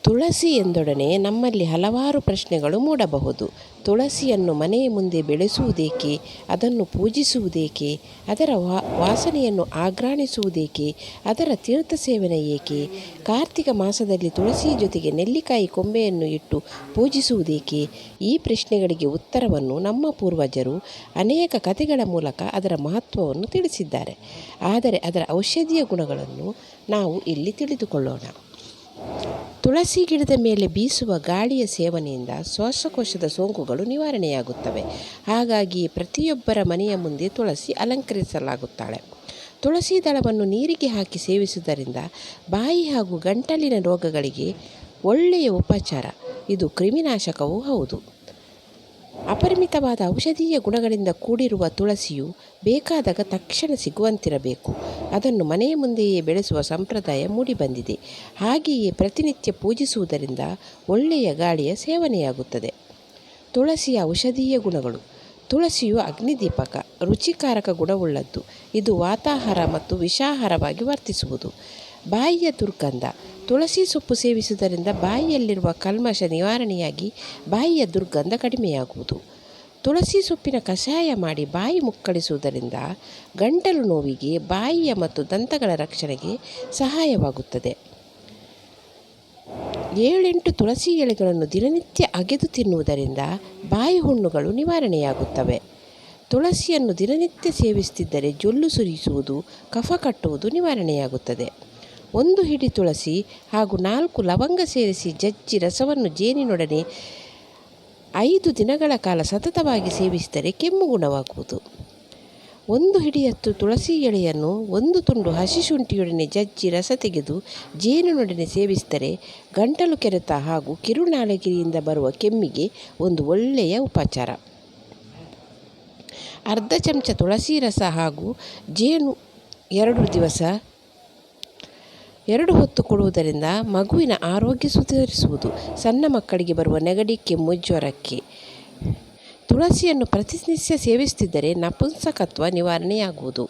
ತುಳಸಿ ಎಂದೊಡನೆ ನಮ್ಮಲ್ಲಿ ಹಲವಾರು ಪ್ರಶ್ನೆಗಳು ಮೂಡಬಹುದು. ತುಳಸಿಯನ್ನು ಮನೆಯ ಮುಂದೆ ಬೆಳೆಸುವುದೇಕೆ? ಅದನ್ನು ಪೂಜಿಸುವುದೇಕೆ? ಅದರ ವಾಸನೆಯನ್ನು ಆಘ್ರಾಣಿಸುವುದೇಕೆ? ಅದರ ತೀರ್ಥ ಸೇವನೆ ಏಕೆ? ಕಾರ್ತಿಕ ಮಾಸದಲ್ಲಿ ತುಳಸಿ ಜೊತೆಗೆ ನೆಲ್ಲಿಕಾಯಿ ಕೊಂಬೆಯನ್ನು ಇಟ್ಟು ಪೂಜಿಸುವುದೇಕೆ? ಈ ಪ್ರಶ್ನೆಗಳಿಗೆ ಉತ್ತರವನ್ನು ನಮ್ಮ ಪೂರ್ವಜರು ಅನೇಕ ಕಥೆಗಳ ಮೂಲಕ ಅದರ ಮಹತ್ವವನ್ನು ತಿಳಿಸಿದ್ದಾರೆ. ಆದರೆ ಅದರ ಔಷಧೀಯ ಗುಣಗಳನ್ನು ನಾವು ಇಲ್ಲಿ ತಿಳಿದುಕೊಳ್ಳೋಣ. ತುಳಸಿ ಗಿಡದ ಮೇಲೆ ಬೀಸುವ ಗಾಳಿಯ ಸೇವನೆಯಿಂದ ಶ್ವಾಸಕೋಶದ ಸೋಂಕುಗಳು ನಿವಾರಣೆಯಾಗುತ್ತವೆ. ಹಾಗಾಗಿ ಪ್ರತಿಯೊಬ್ಬರ ಮನೆಯ ಮುಂದೆ ತುಳಸಿ ಅಲಂಕರಿಸಲಾಗುತ್ತಾಳೆ. ತುಳಸಿ ದಳವನ್ನು ನೀರಿಗೆ ಹಾಕಿ ಸೇವಿಸುವುದರಿಂದ ಬಾಯಿ ಹಾಗೂ ಗಂಟಲಿನ ರೋಗಗಳಿಗೆ ಒಳ್ಳೆಯ ಉಪಚಾರ. ಇದು ಕ್ರಿಮಿನಾಶಕವೂ ಹೌದು. ಅಪರಿಮಿತವಾದ ಔಷಧೀಯ ಗುಣಗಳಿಂದ ಕೂಡಿರುವ ತುಳಸಿಯು ಬೇಕಾದಾಗ ತಕ್ಷಣ ಸಿಗುವಂತಿರಬೇಕು. ಅದನ್ನು ಮನೆಯ ಮುಂದೆಯೇ ಬೆಳೆಸುವ ಸಂಪ್ರದಾಯ ಮೂಡಿಬಂದಿದೆ. ಹಾಗೆಯೇ ಪ್ರತಿನಿತ್ಯ ಪೂಜಿಸುವುದರಿಂದ ಒಳ್ಳೆಯ ಗಾಳಿಯ ಸೇವನೆಯಾಗುತ್ತದೆ. ತುಳಸಿಯ ಔಷಧೀಯ ಗುಣಗಳು. ತುಳಸಿಯು ಅಗ್ನಿದೀಪಕ, ರುಚಿಕಾರಕ ಗುಣವುಳ್ಳದ್ದು. ಇದು ವಾತಾಹಾರ ಮತ್ತು ವಿಷಾಹಾರವಾಗಿ ವರ್ತಿಸುವುದು. ಬಾಯಿಯ ದುರ್ಗಂಧ. ತುಳಸಿ ಸೊಪ್ಪು ಸೇವಿಸುವುದರಿಂದ ಬಾಯಿಯಲ್ಲಿರುವ ಕಲ್ಮಶ ನಿವಾರಣೆಯಾಗಿ ಬಾಯಿಯ ದುರ್ಗಂಧ ಕಡಿಮೆಯಾಗುವುದು. ತುಳಸಿ ಸೊಪ್ಪಿನ ಕಷಾಯ ಮಾಡಿ ಬಾಯಿ ಮುಕ್ಕಳಿಸುವುದರಿಂದ ಗಂಟಲು ನೋವಿಗೆ, ಬಾಯಿಯ ಮತ್ತು ದಂತಗಳ ರಕ್ಷಣೆಗೆ ಸಹಾಯವಾಗುತ್ತದೆ. 7-8 ತುಳಸಿ ಎಲೆಗಳನ್ನು ದಿನನಿತ್ಯ ಅಗೆದು ತಿನ್ನುವುದರಿಂದ ಬಾಯಿ ಹುಣ್ಣುಗಳು ನಿವಾರಣೆಯಾಗುತ್ತವೆ. ತುಳಸಿಯನ್ನು ದಿನನಿತ್ಯ ಸೇವಿಸುತ್ತಿದ್ದರೆ ಜೊಲ್ಲು ಸುರಿಸುವುದು, ಕಫ ಕಟ್ಟುವುದು ನಿವಾರಣೆಯಾಗುತ್ತದೆ. 1 ಹಿಡಿ ತುಳಸಿ ಹಾಗೂ 4 ಲವಂಗ ಸೇರಿಸಿ ಜಜ್ಜಿ ರಸವನ್ನು ಜೇನಿನೊಡನೆ 5 ದಿನಗಳ ಕಾಲ ಸತತವಾಗಿ ಸೇವಿಸಿದರೆ ಕೆಮ್ಮು ಗುಣವಾಗುವುದು. 1 ಹಿಡಿಯಷ್ಟು ತುಳಸಿ ಎಲೆಯನ್ನು 1 ತುಂಡು ಹಸಿ ಶುಂಠಿಯೊಡನೆ ಜಜ್ಜಿ ರಸ ತೆಗೆದು ಜೇನಿನೊಡನೆ ಸೇವಿಸಿದರೆ ಗಂಟಲು ಕೆರೆತ ಹಾಗೂ ಕಿರುನಾಲಿಗೆಯಿಂದ ಬರುವ ಕೆಮ್ಮಿಗೆ ಒಂದು ಒಳ್ಳೆಯ ಉಪಚಾರ. ಅರ್ಧ ಚಮಚ ತುಳಸಿ ರಸ ಹಾಗೂ ಜೇನು 2 ದಿವಸ 2 ಹೊತ್ತು ಕೊಡುವುದರಿಂದ ಮಗುವಿನ ಆರೋಗ್ಯ ಸುಧಾರಿಸುವುದು. ಸಣ್ಣ ಮಕ್ಕಳಿಗೆ ಬರುವ ನೆಗಡಿ, ಕೆಮ್ಮು, ಜ್ವರಕ್ಕೆ ತುಳಸಿಯನ್ನು ಪ್ರತಿನಿತ್ಯ ಸೇವಿಸುತ್ತಿದ್ದರೆ ನಪುಂಸಕತ್ವ ನಿವಾರಣೆಯಾಗುವುದು.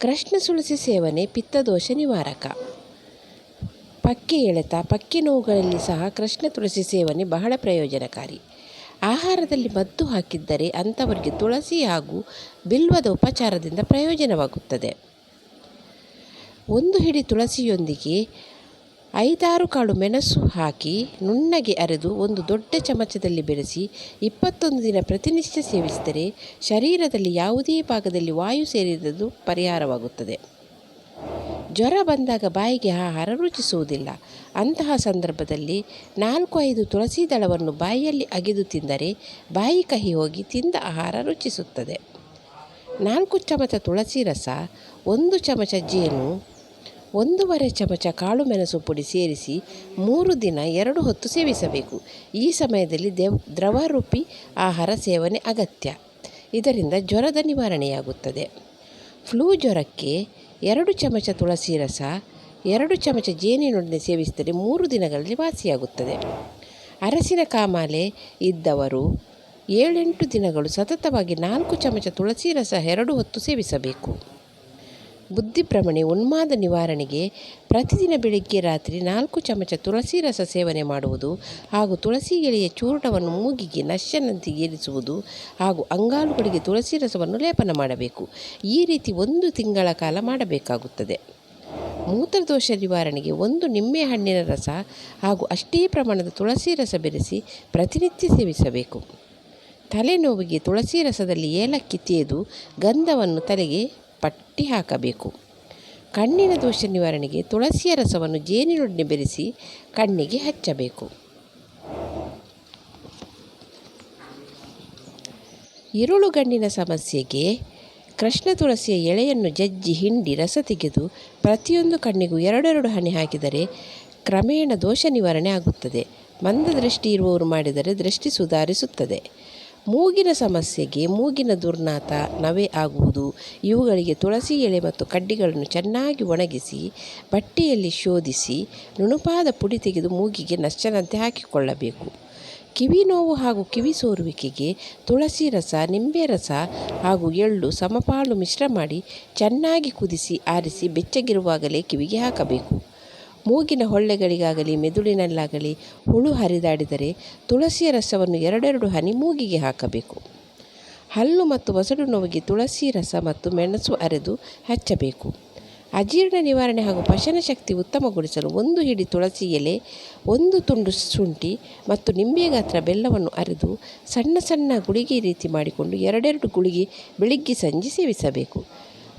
ಕೃಷ್ಣ ತುಳಸಿ ಸೇವನೆ ಪಿತ್ತದೋಷ ನಿವಾರಕ. ಪಕ್ಕೆ ಎಳೆತ, ಪಕ್ಕೆ ನೋವುಗಳಲ್ಲಿ ಸಹ ಕೃಷ್ಣ ತುಳಸಿ ಸೇವನೆ ಬಹಳ ಪ್ರಯೋಜನಕಾರಿ. ಆಹಾರದಲ್ಲಿ ಮದ್ದು ಹಾಕಿದ್ದರೆ ಅಂಥವರಿಗೆ ತುಳಸಿ ಹಾಗೂ ಬಿಲ್ವದ ಉಪಚಾರದಿಂದ ಪ್ರಯೋಜನವಾಗುತ್ತದೆ. 1 ಹಿಡಿ ತುಳಸಿಯೊಂದಿಗೆ 5-6 ಕಾಳು ಮೆಣಸು ಹಾಕಿ ನುಣ್ಣಗೆ ಅರೆದು ಒಂದು ದೊಡ್ಡ ಚಮಚದಲ್ಲಿ ಬೆರೆಸಿ 21 ದಿನ ಪ್ರತಿನಿತ್ಯ ಸೇವಿಸಿದರೆ ಶರೀರದಲ್ಲಿ ಯಾವುದೇ ಭಾಗದಲ್ಲಿ ವಾಯು ಸೇರಿರುವುದು ಪರಿಹಾರವಾಗುತ್ತದೆ. ಜ್ವರ ಬಂದಾಗ ಬಾಯಿಗೆ ಆಹಾರ ರುಚಿಸುವುದಿಲ್ಲ. ಅಂತಹ ಸಂದರ್ಭದಲ್ಲಿ 4-5 ತುಳಸಿ ದಳವನ್ನು ಬಾಯಿಯಲ್ಲಿ ಅಗೆದು ತಿಂದರೆ ಬಾಯಿ ಕಹಿ ಹೋಗಿ ತಿಂದ ಆಹಾರ ರುಚಿಸುತ್ತದೆ. 4 ಚಮಚ ತುಳಸಿ ರಸ, 1 ಚಮಚ ಜೇನು, 1/2 ಚಮಚ ಕಾಳು ಮೆಣಸು ಪುಡಿ ಸೇರಿಸಿ 3 ದಿನ 2 ಹೊತ್ತು ಸೇವಿಸಬೇಕು. ಈ ಸಮಯದಲ್ಲಿ ದ್ರವರೂಪಿ ಆಹಾರ ಸೇವನೆ ಅಗತ್ಯ. ಇದರಿಂದ ಜ್ವರದ ನಿವಾರಣೆಯಾಗುತ್ತದೆ. ಫ್ಲೂ ಜ್ವರಕ್ಕೆ 2 ಚಮಚ ತುಳಸಿ ರಸ, 2 ಚಮಚ ಜೇನಿನೊಡನೆ ಸೇವಿಸಿದರೆ 3 ದಿನಗಳಲ್ಲಿ ವಾಸಿಯಾಗುತ್ತದೆ. ಅರಸಿನ ಕಾಮಾಲೆ ಇದ್ದವರು 7-8 ದಿನಗಳು ಸತತವಾಗಿ 4 ಚಮಚ ತುಳಸಿ ರಸ 2 ಹೊತ್ತು ಸೇವಿಸಬೇಕು. ಬುದ್ಧಿಭ್ರಮಣೆ, ಉನ್ಮಾದ ನಿವಾರಣೆಗೆ ಪ್ರತಿದಿನ ಬೆಳಿಗ್ಗೆ ರಾತ್ರಿ 4 ಚಮಚ ತುಳಸಿ ರಸ ಸೇವನೆ ಮಾಡುವುದು ಹಾಗೂ ತುಳಸಿ ಎಲೆಯ ಚೂರ್ಣವನ್ನು ಮೂಗಿಗೆ ನಶ್ಯನಂತೆ ಏರಿಸುವುದು ಹಾಗೂ ಅಂಗಾಲುಗಳಿಗೆ ತುಳಸಿ ರಸವನ್ನು ಲೇಪನ ಮಾಡಬೇಕು. ಈ ರೀತಿ 1 ತಿಂಗಳ ಕಾಲ ಮಾಡಬೇಕಾಗುತ್ತದೆ. ಮೂತ್ರದೋಷ ನಿವಾರಣೆಗೆ 1 ನಿಂಬೆಹಣ್ಣಿನ ರಸ ಹಾಗೂ ಅಷ್ಟೇ ಪ್ರಮಾಣದ ತುಳಸಿ ರಸ ಬೆರೆಸಿ ಪ್ರತಿನಿತ್ಯ ಸೇವಿಸಬೇಕು. ತಲೆನೋವಿಗೆ ತುಳಸಿ ರಸದಲ್ಲಿ ಏಲಕ್ಕಿ ತೇದು ಗಂಧವನ್ನು ತಲೆಗೆ ಪಟ್ಟಿ ಹಾಕಬೇಕು. ಕಣ್ಣಿನ ದೋಷ ನಿವಾರಣೆಗೆ ತುಳಸಿಯ ರಸವನ್ನು ಜೇನಿನೊಡನೆ ಬೆರೆಸಿ ಕಣ್ಣಿಗೆ ಹಚ್ಚಬೇಕು. ಇರುಳುಗಣ್ಣಿನ ಸಮಸ್ಯೆಗೆ ಕೃಷ್ಣ ತುಳಸಿಯ ಎಳೆಯನ್ನು ಜಜ್ಜಿ ಹಿಂಡಿ ರಸ ತೆಗೆದು ಪ್ರತಿಯೊಂದು ಕಣ್ಣಿಗೂ 2 ಹನಿ ಹಾಕಿದರೆ ಕ್ರಮೇಣ ದೋಷ ನಿವಾರಣೆ ಆಗುತ್ತದೆ. ಮಂದದೃಷ್ಟಿ ಇರುವವರು ಮಾಡಿದರೆ ದೃಷ್ಟಿ ಸುಧಾರಿಸುತ್ತದೆ. ಮೂಗಿನ ಸಮಸ್ಯೆಗೆ ಮೂಗಿನ ದುರ್ನಾತ, ನವೆ ಆಗುವುದು ಇವುಗಳಿಗೆ ತುಳಸಿ ಎಲೆ ಮತ್ತು ಕಡ್ಡಿಗಳನ್ನು ಚೆನ್ನಾಗಿ ಒಣಗಿಸಿ ಬಟ್ಟೆಯಲ್ಲಿ ಶೋಧಿಸಿ ನುಣುಪಾದ ಪುಡಿ ತೆಗೆದು ಮೂಗಿಗೆ ನಶ್ಯನಂತೆ ಹಾಕಿಕೊಳ್ಳಬೇಕು. ಕಿವಿ ನೋವು ಹಾಗೂ ಕಿವಿ ಸೋರುವಿಕೆಗೆ ತುಳಸಿ ರಸ, ನಿಂಬೆ ರಸ ಹಾಗೂ ಎಳ್ಳು ಸಮಪಾಲು ಮಿಶ್ರ ಮಾಡಿ ಚೆನ್ನಾಗಿ ಕುದಿಸಿ ಆರಿಸಿ ಬೆಚ್ಚಗಿರುವಾಗಲೇ ಕಿವಿಗೆ ಹಾಕಬೇಕು. ಮೂಗಿನ ಹೊಳ್ಳೆಗಳಿಗಾಗಲಿ ಮೆದುಳಿನಲ್ಲಾಗಲಿ ಹುಳು ಹರಿದಾಡಿದರೆ ತುಳಸಿಯ ರಸವನ್ನು 2 ಹನಿ ಮೂಗಿಗೆ ಹಾಕಬೇಕು. ಹಲ್ಲು ಮತ್ತು ವಸಡು ನೋವಿಗೆ ತುಳಸಿ ರಸ ಮತ್ತು ಮೆಣಸು ಅರೆದು ಹಚ್ಚಬೇಕು. ಅಜೀರ್ಣ ನಿವಾರಣೆ ಹಾಗೂ ಪಚನ ಶಕ್ತಿ ಉತ್ತಮಗೊಳಿಸಲು 1 ಹಿಡಿ ತುಳಸಿ ಎಲೆ, 1 ತುಂಡು ಶುಂಠಿ ಮತ್ತು ನಿಂಬೆ ಗಾತ್ರ ಬೆಲ್ಲವನ್ನು ಅರೆದು ಸಣ್ಣ ಸಣ್ಣ ಗುಳಿಗೆ ರೀತಿ ಮಾಡಿಕೊಂಡು 2 ಗುಳಿಗೆ ಬೆಳಿಗ್ಗೆ ಸಂಜೆ ಸೇವಿಸಬೇಕು.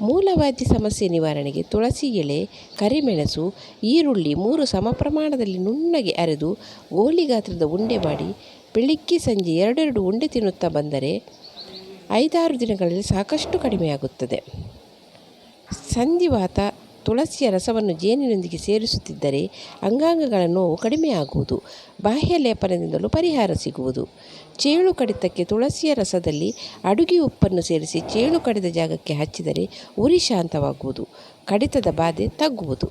ಮೂಲವ್ಯಾಧಿ ಸಮಸ್ಯೆ ನಿವಾರಣೆಗೆ ತುಳಸಿ ಎಲೆ, ಕರಿಮೆಣಸು, ಈರುಳ್ಳಿ 3 ಸಮ ಪ್ರಮಾಣದಲ್ಲಿ ನುಣ್ಣಗೆ ಅರೆದು ಗೋಲಿ ಗಾತ್ರದ ಉಂಡೆ ಮಾಡಿ ಬೆಳಿಗ್ಗೆ ಸಂಜೆ 2 ಉಂಡೆ ತಿನ್ನುತ್ತಾ ಬಂದರೆ 5-6 ದಿನಗಳಲ್ಲಿ ಸಾಕಷ್ಟು ಕಡಿಮೆಯಾಗುತ್ತದೆ. ಸಂಧಿವಾತ ತುಳಸಿಯ ರಸವನ್ನು ಜೇನಿನೊಂದಿಗೆ ಸೇರಿಸುತ್ತಿದ್ದರೆ ಅಂಗಾಂಗಗಳ ನೋವು ಕಡಿಮೆಯಾಗುವುದು. ಬಾಹ್ಯ ಲೇಪನದಿಂದಲೂ ಪರಿಹಾರ ಸಿಗುವುದು. ಚೇಳು ಕಡಿತಕ್ಕೆ ತುಳಸಿಯ ರಸದಲ್ಲಿ ಅಡುಗೆ ಉಪ್ಪನ್ನು ಸೇರಿಸಿ ಚೇಳು ಕಡಿದ ಜಾಗಕ್ಕೆ ಹಚ್ಚಿದರೆ ಉರಿ ಶಾಂತವಾಗುವುದು. ಕಡಿತದ ಬಾಧೆ ತಗ್ಗುವುದು.